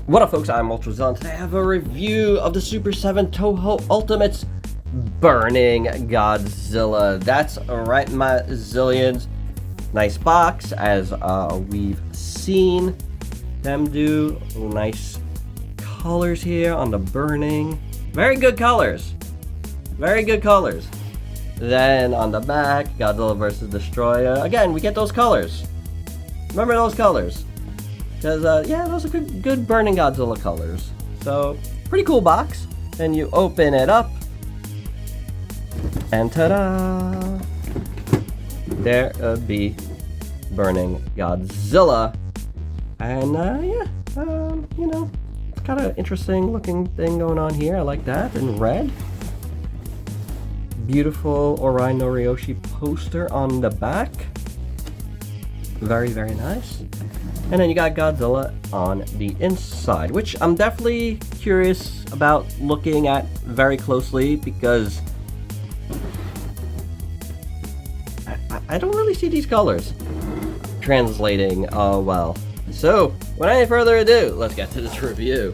What up folks, I'm Ultrazillatoys, and today I have a review of the Super7 Toho Ultimates Burning Godzilla. That's right, my zillions. Nice box, as we've seen them do. Nice colors here on the Burning. Very good colors. Very good colors. Then on the back, Godzilla vs. Destroyer. Again, we get those colors. Remember those colors. Because, yeah, those are good Burning Godzilla colors. So, pretty cool box. Then you open it up. And ta-da! There be Burning Godzilla. And, yeah, you know, it's kind of interesting looking thing going on here. I like that in red. Beautiful Orion no Ryoshi poster on the back. Very, very nice. And then you got Godzilla on the inside, which I'm definitely curious about looking at very closely because I don't really see these colors translating well. So, without any further ado, let's get to this review.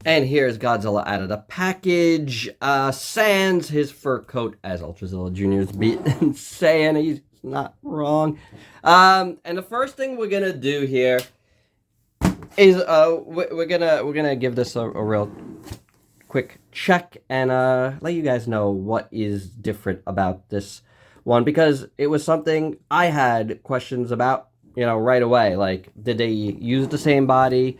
And here's Godzilla out of the package. Sans his fur coat, as Ultrazilla Jr.'s been saying. He's not wrong. And the first thing we're gonna do here is we're gonna give this a real quick check and let you guys know what is different about this one, because it was something I had questions about, you know, right away. Like, did they use the same body?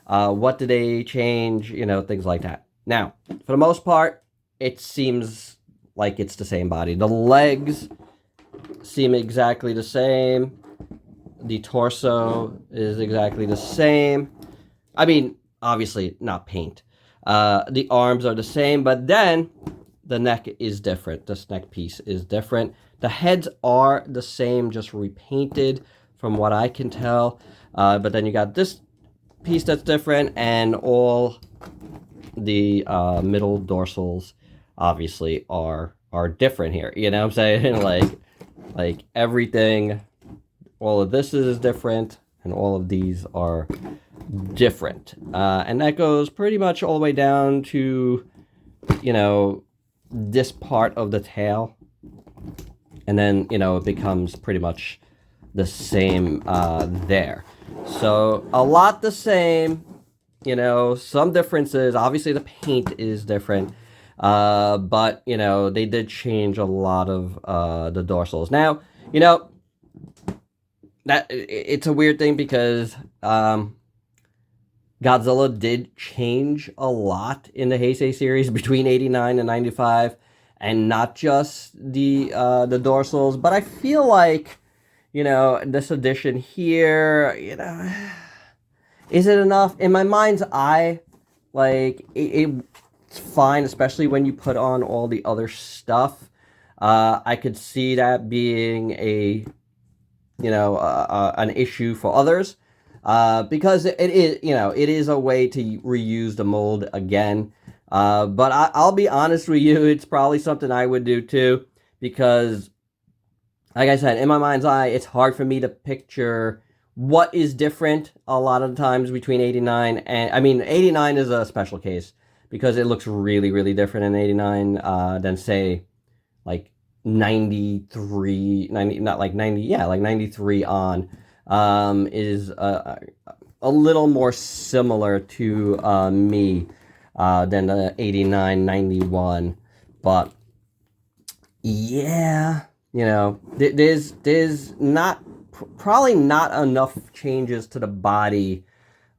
What did they change? You know, things like that. Now, for the most part, it seems like it's the same body. The legs seem exactly the same. The torso is exactly the same. I mean, obviously not paint. The arms are the same, but then the neck is different. This neck piece is different. The heads are the same, just repainted from what I can tell. But then you got this piece that's different, and all the middle dorsals obviously are different here. You know what I'm saying? like everything, all of this is different, and all of these are different. And that goes pretty much all the way down to, you know, this part of the tail. And then, you know, it becomes pretty much the same there. So a lot the same, you know, some differences. Obviously the paint is different, but, you know, they did change a lot of the dorsals. Now, you know, that it's a weird thing because Godzilla did change a lot in the Heisei series between 89 and 95, and not just the dorsals, but I feel like, you know, this edition here, you know, is it enough? In my mind's eye, like, it's fine, especially when you put on all the other stuff. I could see that being a, you know, an issue for others, because it is, you know, it is a way to reuse the mold again. But I'll be honest with you, it's probably something I would do too, because, like I said, in my mind's eye, it's hard for me to picture what is different a lot of the times between 89 and... I mean, 89 is a special case because it looks really, really different in 89 than, say, like 93... 90, not like 90... Yeah, like 93 on is a little more similar to me than the 89, 91. But, yeah... You know, there's probably not enough changes to the body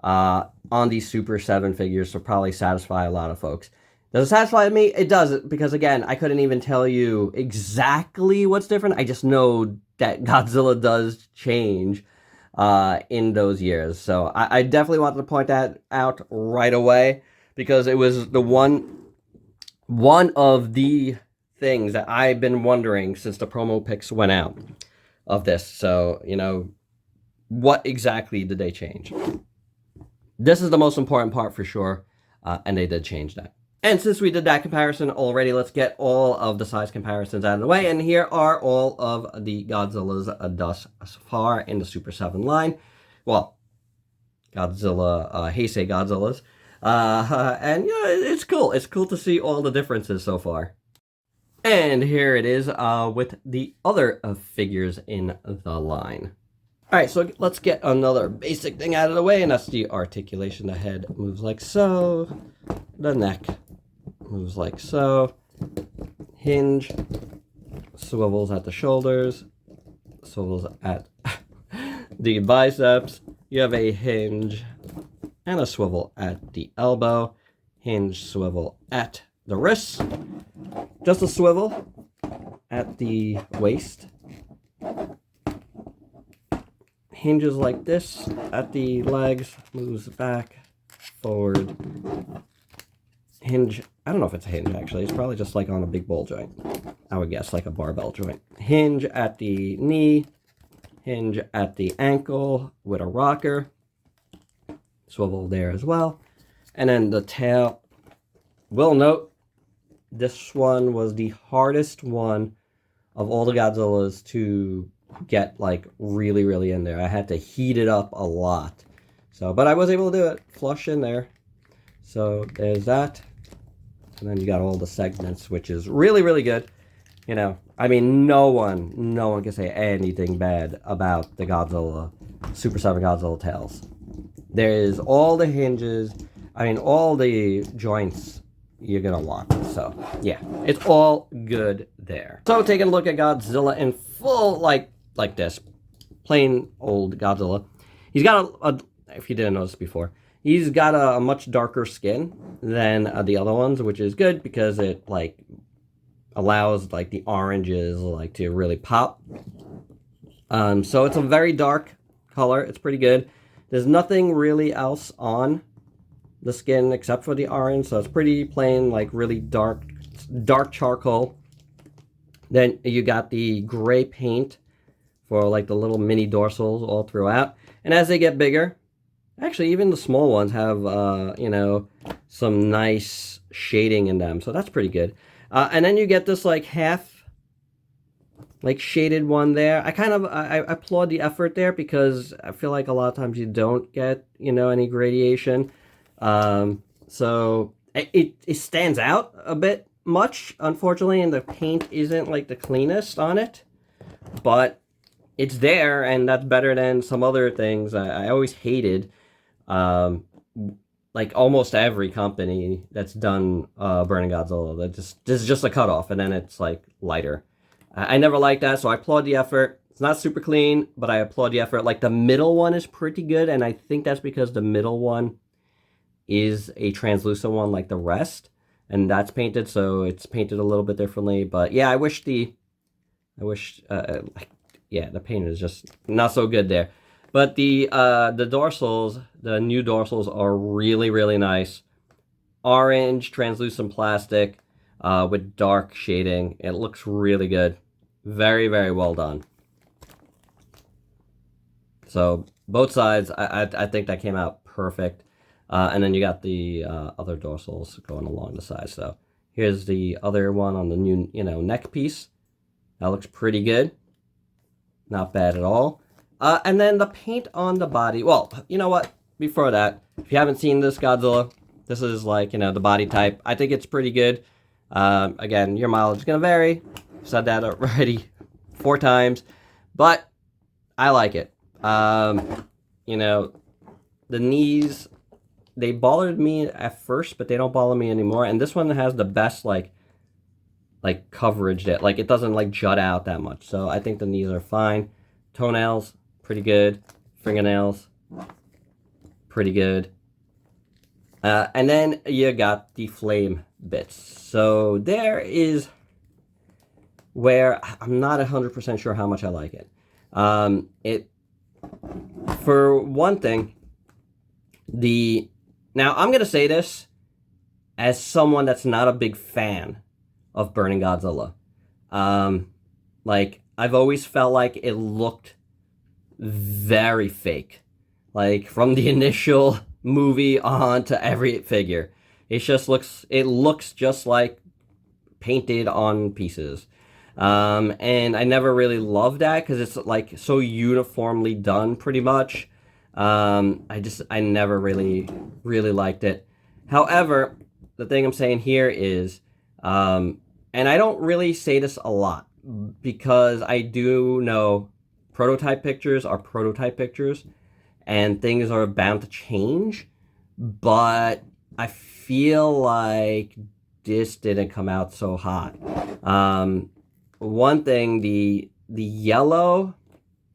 on these Super 7 figures to probably satisfy a lot of folks. Does it satisfy me? It doesn't, because again, I couldn't even tell you exactly what's different. I just know that Godzilla does change in those years. So I definitely wanted to point that out right away, because it was the one of the things that I've been wondering since the promo pics went out of this. So, you know, what exactly did they change? This is the most important part for sure, and they did change that. And since we did that comparison already, let's get all of the size comparisons out of the way. And here are all of the Godzillas thus far in the Super 7 line. Well, Godzilla, Heisei Godzillas. And yeah, it's cool. It's cool to see all the differences so far. And here it is with the other figures in the line. Alright, so let's get another basic thing out of the way, and that's the articulation. The head moves like so. The neck moves like so. Hinge swivels at the shoulders, swivels at the biceps. You have a hinge and a swivel at the elbow. Hinge, swivel at the wrists. Just a swivel at the waist. Hinges like this at the legs, moves back, forward. Hinge, I don't know if it's a hinge actually, it's probably just like on a big ball joint. I would guess like a barbell joint. Hinge at the knee, hinge at the ankle with a rocker. Swivel there as well. And then the tail, will note, this one was the hardest one of all the Godzillas to get like really in there. I had to heat it up a lot. So, but I was able to do it, flush in there. So there's that. And then you got all the segments, which is really good. You know, I mean, no one can say anything bad about the Godzilla, Super 7 Godzilla tails. There is all the hinges, I mean, all the joints you're gonna want. So, yeah, it's all good there. So, taking a look at Godzilla in full, like this, plain old Godzilla. He's got a if you didn't notice before, he's got a much darker skin than the other ones, which is good because it, like, allows, like, the oranges, like, to really pop. So it's a very dark color. It's pretty good. There's nothing really else on the skin except for the orange, so it's pretty plain, like really dark charcoal. Then you got the gray paint for like the little mini dorsals all throughout. And as they get bigger, actually even the small ones have, you know, some nice shading in them, so that's pretty good. And then you get this like half like shaded one there. I applaud the effort there because I feel like a lot of times you don't get, you know, any gradation. So it stands out a bit much, unfortunately, and the paint isn't like the cleanest on it, but it's there, and that's better than some other things I always hated. Like almost every company that's done Burning Godzilla, this is just a cutoff, and then it's like lighter. I never liked that, so I applaud the effort. It's not super clean, but I applaud the effort. Like the middle one is pretty good, and I think that's because the middle one is a translucent one like the rest, and that's painted, so it's painted a little bit differently. But yeah, I wish the paint is just not so good there. But the dorsals, the new dorsals are really nice. Orange translucent plastic with dark shading. It looks really good. Very well done. So both sides, I think that came out perfect. And then you got the other dorsals going along the side. So here's the other one on the new, you know, neck piece. That looks pretty good. Not bad at all. And then the paint on the body. Well, you know what? Before that, if you haven't seen this Godzilla, this is like, you know, the body type. I think it's pretty good. Again, your mileage is going to vary. I've said that already 4 times. But I like it. You know, the knees, they bothered me at first, but they don't bother me anymore. And this one has the best, like coverage that, like, it doesn't, like, jut out that much. So I think the knees are fine. Toenails, pretty good. Fingernails, pretty good. And then you got the flame bits. So there is where I'm not 100% sure how much I like it. For one thing, now I'm going to say this as someone that's not a big fan of Burning Godzilla. Like, I've always felt like it looked very fake. Like, from the initial movie on to every figure. it looks just like painted on pieces. And I never really loved that because it's like so uniformly done pretty much. I never really liked it. However, the thing I'm saying here is, and I don't really say this a lot because I do know prototype pictures are prototype pictures and things are bound to change, but I feel like this didn't come out so hot. One thing, the yellow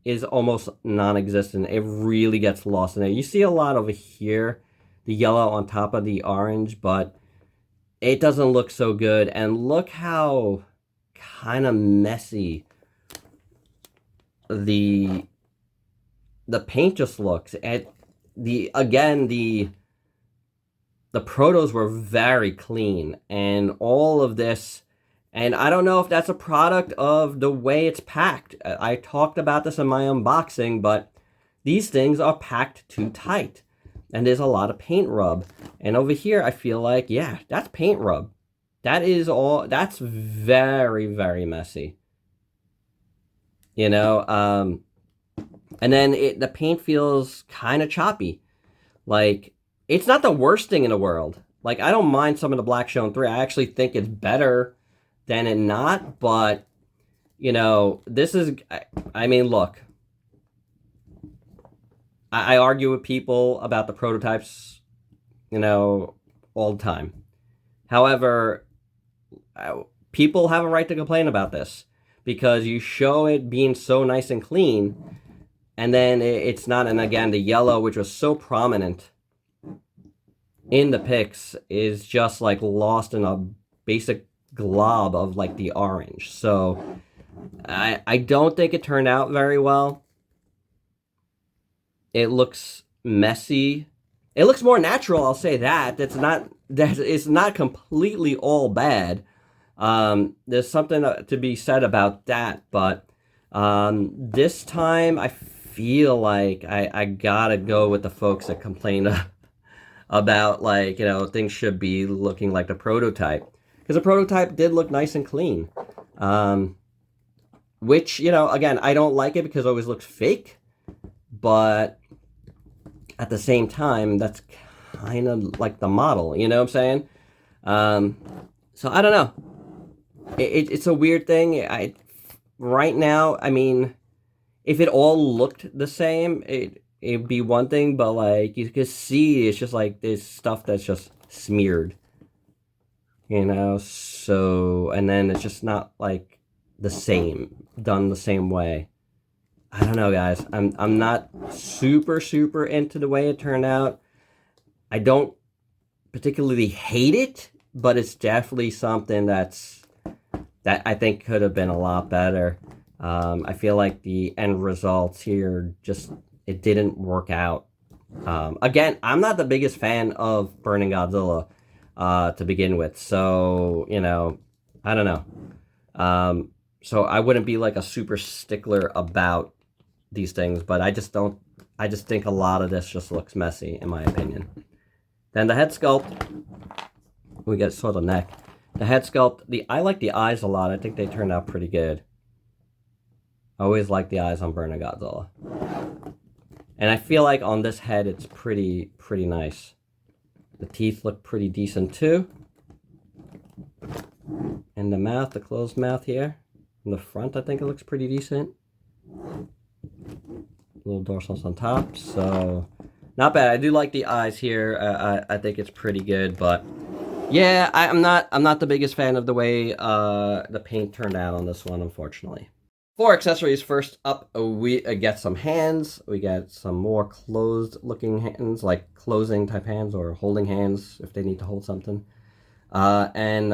is almost non-existent. It really gets lost in it. You see a lot over here, the yellow on top of the orange, but it doesn't look so good. And look how kind of messy the paint just looks. The protos were very clean, and all of this, and I don't know if that's a product of the way it's packed. I talked about this in my unboxing, but these things are packed too tight, and there's a lot of paint rub. And over here, I feel like, yeah, that's paint rub. That's very, very messy. You know, and then the paint feels kind of choppy. Like, it's not the worst thing in the world. Like, I don't mind some of the black shown 3. I actually think it's better than it not, but, you know, this is, I mean, look. I argue with people about the prototypes, you know, all the time. However, people have a right to complain about this because you show it being so nice and clean, and then it's not. And again, the yellow, which was so prominent in the pics, is just like lost in a basic glob of like the orange. So I don't think it turned out very well. It looks messy. It looks more natural, I'll say that. It's not completely all bad. There's something to be said about that, but this time I feel like I gotta go with the folks that complain about, like, you know, things should be looking like the prototype. Because the prototype did look nice and clean. Which, you know, again, I don't like it because it always looks fake. But at the same time, that's kind of like the model, you know what I'm saying? So I don't know. It's a weird thing. Right now, I mean, if it all looked the same, it'd be one thing, but like you can see, it's just like this stuff that's just smeared, you know. So, and then it's just not like the same, done the same way. I don't know, guys. I'm not super into the way it turned out. I don't particularly hate it, but it's definitely something that I think could have been a lot better. I feel like the end results here it didn't work out. Again, I'm not the biggest fan of Burning Godzilla to begin with, so, you know, I don't know. So I wouldn't be like a super stickler about these things, but I just think a lot of this just looks messy, in my opinion. Then the head sculpt, we get sort of neck. The head sculpt, I like the eyes a lot. I think they turned out pretty good. I always like the eyes on Burning Godzilla. And I feel like on this head, it's pretty nice. The teeth look pretty decent too. And the mouth, the closed mouth here. In the front, I think it looks pretty decent. Little dorsals on top, so not bad. I do like the eyes here. I think it's pretty good, but yeah, I'm not the biggest fan of the way the paint turned out on this one, unfortunately. For accessories, first up, we get some hands. We get some more closed-looking hands, like closing type hands or holding hands if they need to hold something. And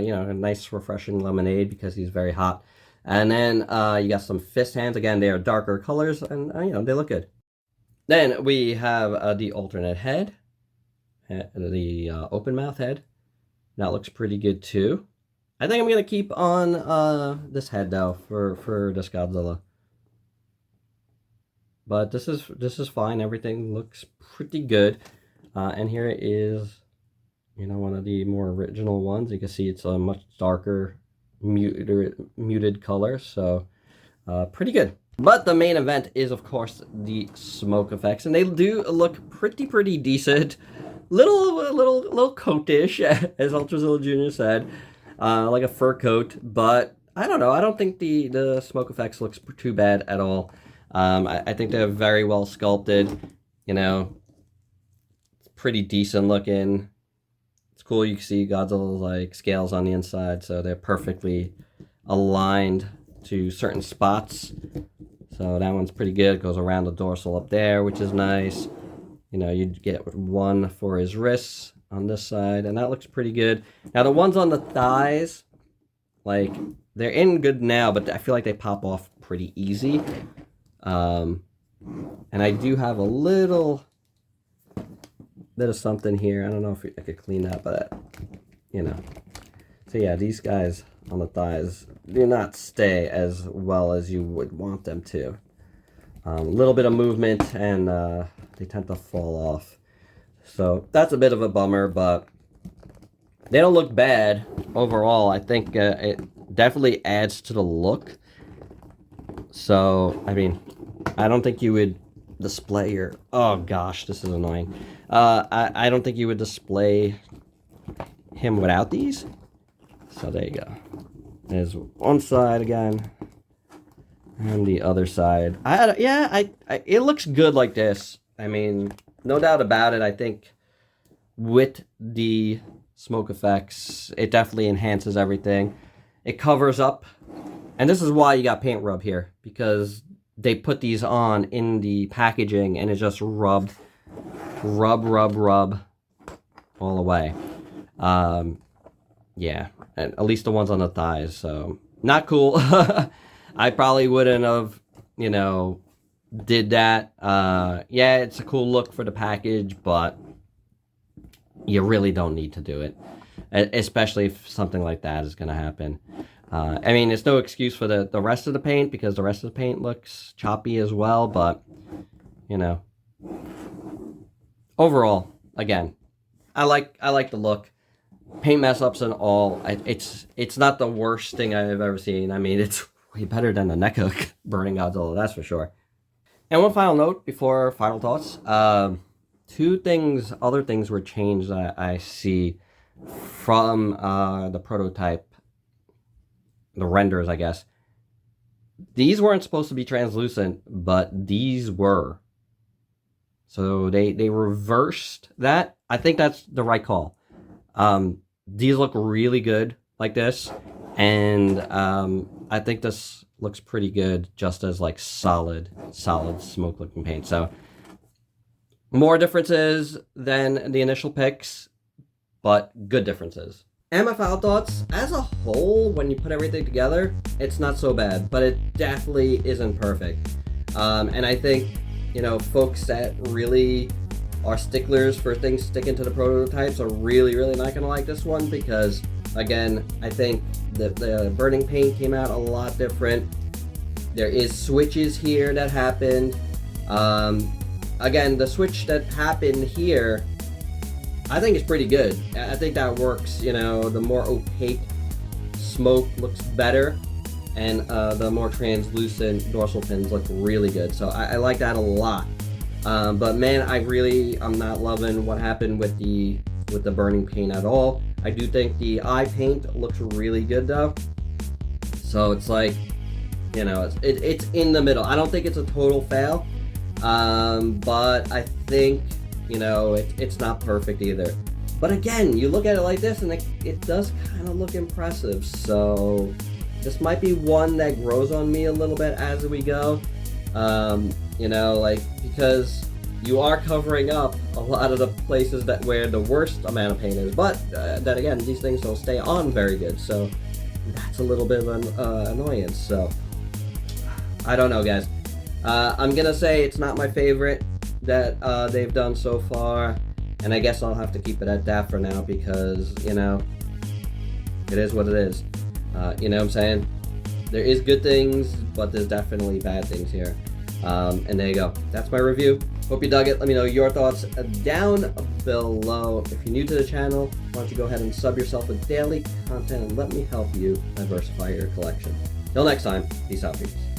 you know, a nice refreshing lemonade because he's very hot. And then you got some fist hands. Again, they are darker colors, and you know, they look good. Then we have the alternate head, the open mouth head. That looks pretty good too. I think I'm gonna keep on this head though for this Godzilla. But this is fine. Everything looks pretty good. And here is you know, one of the more original ones. You can see it's a much darker, muted color, so pretty good. But the main event is, of course, the smoke effects, and they do look pretty decent. Little coatish, as Ultrazilla Jr. said, like a fur coat. But I don't know. I don't think the smoke effects looks too bad at all. I think they're very well sculpted. You know, it's pretty decent looking. It's cool. You can see Godzilla's like scales on the inside, so they're perfectly aligned to certain spots. So that one's pretty good. It goes around the dorsal up there, which is nice. You know, you get one for his wrists on this side, and that looks pretty good. Now, the ones on the thighs, like, they're in good now, but I feel like they pop off pretty easy. And I do have a little bit of something here. I don't know if I could clean that, but, you know. So, yeah, these guys on the thighs do not stay as well as you would want them to. A little bit of movement, and they tend to fall off. So that's a bit of a bummer, but they don't look bad overall. I think it definitely adds to the look. So, I mean, I don't think you would display your... Oh, gosh, this is annoying. I don't think you would display him without these. So there you go. There's one side again. And the other side. It looks good like this. I mean, no doubt about it. I think with the smoke effects, it definitely enhances everything. It covers up. And this is why you got paint rub here. Because they put these on in the packaging and it just rub all the way. Yeah, and at least the ones on the thighs, so not cool. I probably wouldn't have, you know, did that. Yeah, it's a cool look for the package, but you really don't need to do it, especially if something like that is going to happen. I mean, it's no excuse for the rest of the paint, because the rest of the paint looks choppy as well, but, you know, overall, again, I like the look. Paint mess ups and all, it's not the worst thing I've ever seen. I mean, it's way better than the neck hook Burning Godzilla, that's for sure. And one final note before final thoughts. Other things were changed that I see from the prototype, the renders, I guess. These weren't supposed to be translucent, but these were. So they reversed that. I think that's the right call. These look really good like this, and I think this looks pretty good just as like solid smoke looking paint. So more differences than the initial picks, but good differences. And my final thoughts, as a whole, when you put everything together, it's not so bad, but it definitely isn't perfect. And I think, you know, folks that really are sticklers for things sticking to the prototypes are really not going to like this one, because, again, I think the burning paint came out a lot different. There is switches here that happened. Again, the switch that happened here, I think is pretty good. I think that works. You know, the more opaque smoke looks better, and the more translucent dorsal pins look really good. So I like that a lot. But man, I'm not loving what happened with the burning paint at all. I do think the eye paint looks really good though. So it's like, you know, it's in the middle. I don't think it's a total fail, but I think, you know, it's not perfect either. But again, you look at it like this and it does kind of look impressive. So this might be one that grows on me a little bit as we go. You know, like, because you are covering up a lot of the places where the worst amount of paint is, but then again, these things don't stay on very good, so that's a little bit of an annoyance. So I don't know, guys. I'm gonna say it's not my favorite that they've done so far, and I guess I'll have to keep it at that for now, because, you know, it is what it is. You know what I'm saying? There is good things, but there's definitely bad things here. And there you go. That's my review. Hope you dug it. Let me know your thoughts down below. If you're new to the channel, why don't you go ahead and sub yourself with daily content and let me help you diversify your collection. Till next time, peace out, peeps.